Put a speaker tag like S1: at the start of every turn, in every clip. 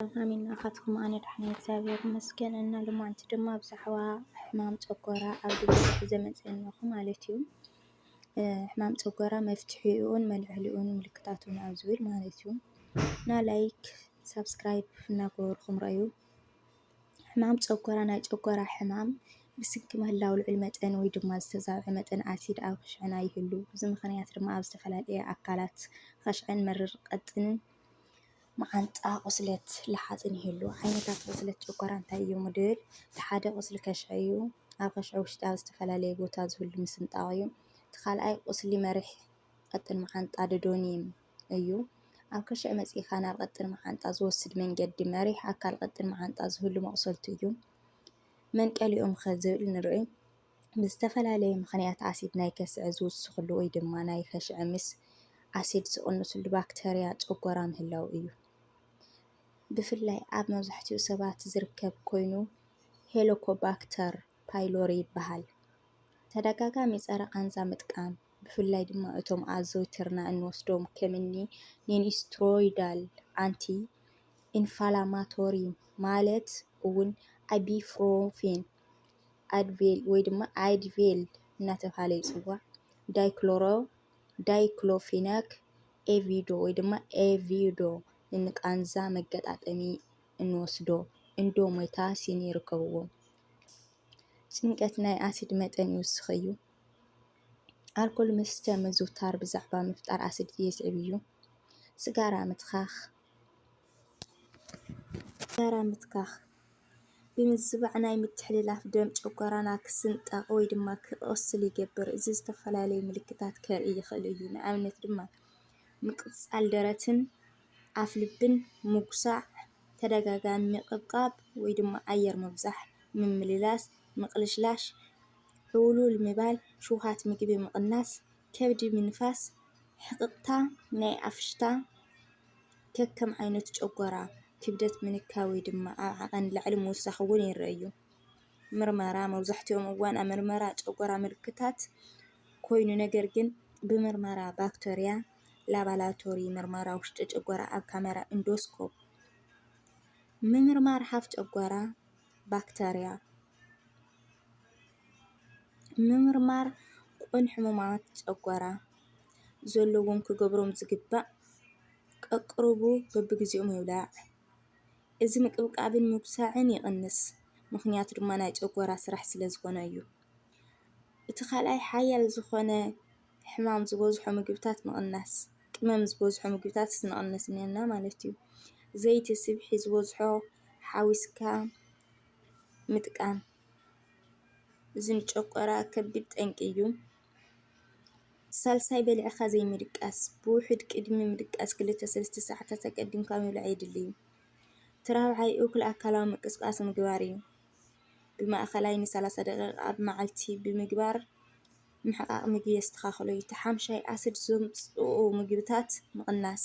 S1: አሚና ካትኩም ኣነ ድሕና እግዚአብሔር ይመስገን እና ልማዓንቲ ድማ ብዛዕባ ሕማም ጨጎራ ኣብ ድምፂ ዘመፅአናኹ ማለት እዩ። ሕማም ጨጎራ መፍትሒኡን መልዕሊኡን ምልክታቱን ኣብ ዝብል ማለት እዩ። እና ላይክ ሰብስክራይብ እናገበርኩም ረኣዩ። ሕማም ጨጎራ ናይ ጨጎራ ሕማም ብስንኪ ምህላው ልዑል መጠን ወይ ድማ ዝተዛብዐ መጠን ኣሲድ ኣብ ክሽዕና ይህሉ። እዚ ምክንያት ድማ ኣብ ዝተፈላለየ ኣካላት ከሽዕን መርር ቀጥንን መዓንጣ ቁስለት ለሓፅን ይህሉ። ዓይነታት ቁስለት ጨጎራ እንታይ እዮም ድብል? ሓደ ቁስሊ ከሽዒ እዩ። ኣብ ከሽዒ ውሽጢ ኣብ ዝተፈላለየ ቦታ ዝህሉ ምስንጣቕ እዩ። እቲ ካልኣይ ቁስሊ መሪሕ ቀጥን መዓንጣ ዶዶኒየም እዩ። ኣብ ከሽዒ መፂኻ ናብ ቀጥን መዓንጣ ዝወስድ መንገዲ መሪሕ ኣካል ቀጥን መዓንጣ ዝህሉ መቁሰልቲ እዩ። መንቀሊኦም ዝብል ንርኢ። ብዝተፈላለየ ምክንያት ኣሲድ ናይ ከስዒ ዝውስኽሉ ወይ ድማ ናይ ከሽዒ ምስ ኣሲድ ዝቕንስሉ ባክተርያ ጨጎራ ምህላው እዩ። ብፍላይ ኣብ መብዛሕትኡ ሰባት ዝርከብ ኮይኑ ሄሊኮባክተር ፓይሎሪ ይበሃል። ተደጋጋሚ ፀረ ቃንዛ ምጥቃም ብፍላይ ድማ እቶም ኣዘውቲርና እንወስዶም ከምኒ ኒንስትሮይዳል ኣንቲ ኢንፍላማቶሪ ማለት እውን ኣይቢፍሮፊን ኣድቬል ወይ ድማ ኣድቬል እናተባህለ ይፅዋዕ። ዳይክሎፊናክ ኤቪዶ ወይ ድማ ኤቪዶ ንቃንዛ መገጣጠሚ እንወስዶ ኢንዶሜታሲን ይርከብዎም። ጭንቀት ናይ ኣሲድ መጠን ይውስኽ እዩ። ኣልኮል መስተ ምዝውታር ብዛዕባ ምፍጣር ኣሲድ የስዕብ እዩ። ስጋራ ምትካኽ ብምዝባዕ ናይ ምትሕልላፍ ደም ጨጎራና ክስንጠቕ ወይ ድማ ክቆስል ይገብር። እዚ ዝተፈላለዩ ምልክታት ከርኢ ይኽእል እዩ። ንኣብነት ድማ ምቅፃል ደረትን ኣፍ ልብን ምጉሳዕ ተደጋጋሚ ምቕብቃብ ወይ ድማ ኣየር ምብዛሕ ምምልላስ ምቅልሽላሽ ዕውሉል ምባል ሽውሃት ምግቢ ምቕናስ ከብዲ ምንፋስ ሕቕቕታ ናይ ኣፍሽታ ከከም ዓይነት ጨጎራ ክብደት ምንካብ ወይ ድማ ኣብ ዓቐን ላዕሊ ምውሳኽ እውን ይረኣዩ። ምርመራ መብዛሕትኦም እዋን ኣብ ምርመራ ጨጎራ ምልክታት ኮይኑ ነገር ግን ብምርመራ ባክተርያ ላባላቶሪ ምርመራ ውሽጢ ጨጎራ ኣብ ካሜራ ኢንዶስኮፕ ምምርማር ሓፍ ጨጎራ ባክተርያ ምምርማር ቁን ሕሙማት ጨጎራ ዘለዎም ክገብሮም ዝግባእ ቀቅርቡ በብግዚኡ ምብላዕ። እዚ ምቅብቃብን ምጉሳዕን ይቕንስ ምክንያቱ ድማ ናይ ጨጎራ ስራሕ ስለ ዝኾነ እዩ። እቲ ካልኣይ ሓያል ዝኾነ ሕማም ዝበዝሖ ምግብታት ምቕናስ ቅመም ዝበዝሖ ምግብታት ክንቕንስ እኒአና ማለት እዩ። ዘይቲ ስብሒ ዝበዝሖ ሓዊስካ ምጥቃም እዚ ንጨጎራ ከቢድ ጠንቂ እዩ። ሳልሳይ በሊዕኻ ዘይምድቃስ ብውሑድ ቅድሚ ምድቃስ 2-3 ሰዓታት ኣቀዲምካ ምብላዕ የድሊ እዩ። እቲ ራብዓይ እኩል ኣካላዊ ምንቅስቃስ ምግባር እዩ። ብማእኸላይ ን30 ደቂቃ ኣብ መዓልቲ ብምግባር ምሕቃቕ ምግቢ የስተኻኽሎ እዩ። እቲ ሓምሻይ ኣሲድ ዘምፅኡ ምግብታት ምቕናስ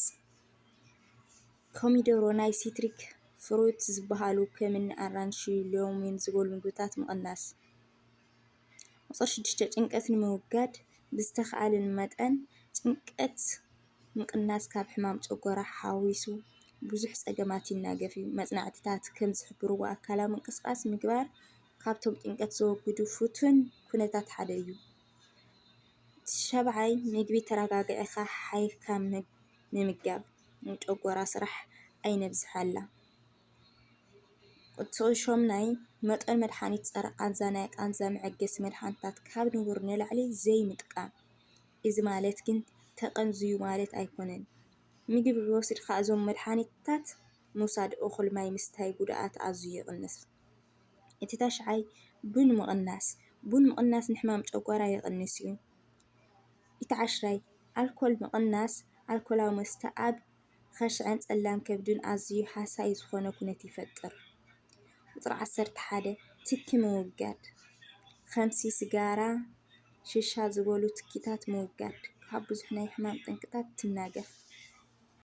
S1: ኮሚደሮ ናይ ሲትሪክ ፍሩት ዝበሃሉ ከምኒ ኣራንሺ ሎሚን ዝበሉ ምግብታት ምቕናስ። ቁፅሪ 6 ጭንቀት ንምውጋድ ብዝተኻኣለን መጠን ጭንቀት ምቕናስ ካብ ሕማም ጨጎራ ሓዊሱ ብዙሕ ፀገማት ይናገፍ እዩ። መፅናዕትታት ከም ዝሕብርዎ ኣካላዊ ምንቅስቃስ ምግባር ካብቶም ጭንቀት ዘወግዱ ፍቱን ኩነታት ሓደ እዩ። ሻብዓይ ምግቢ ተረጋጊዕካ ሓይካ ምምጋብ ንጨጎራ ስራሕ ኣይነብዝሓላ። እቲ ሾምናይ መጠን መድሓኒት ፀረ ቃንዛ ናይ ቃንዛ መዐገሲ መድሓኒታት ካብ ንቡር ንላዕሊ ዘይምጥቃም። እዚ ማለት ግን ተቐንዝዩ ማለት ኣይኮነን። ምግቢ ብወሲድካ እዞም መድሓኒታት ምውሳድ እኹል ማይ ምስታይ ጉድኣት ኣዝዩ ይቕንስ። እቲ ታሽዓይ ቡን ምቕናስ ንሕማም ጨጎራ የቕንስ እዩ። እቲ ዓሽራይ ኣልኮል ምቕናስ ኣልኮላዊ መስተ ኣብ ከሽዕን ፀላም ከብድን ኣዝዩ ሓሳይ ዝኾነ ኩነት ይፈጥር። ቁፅሪ 11 ትኪ ምውጋድ ከምሲ ስጋራ ሽሻ ዝበሉ ትኪታት ምውጋድ ካብ ብዙሕ ናይ ሕማም ጠንቅታት ትናገፍ።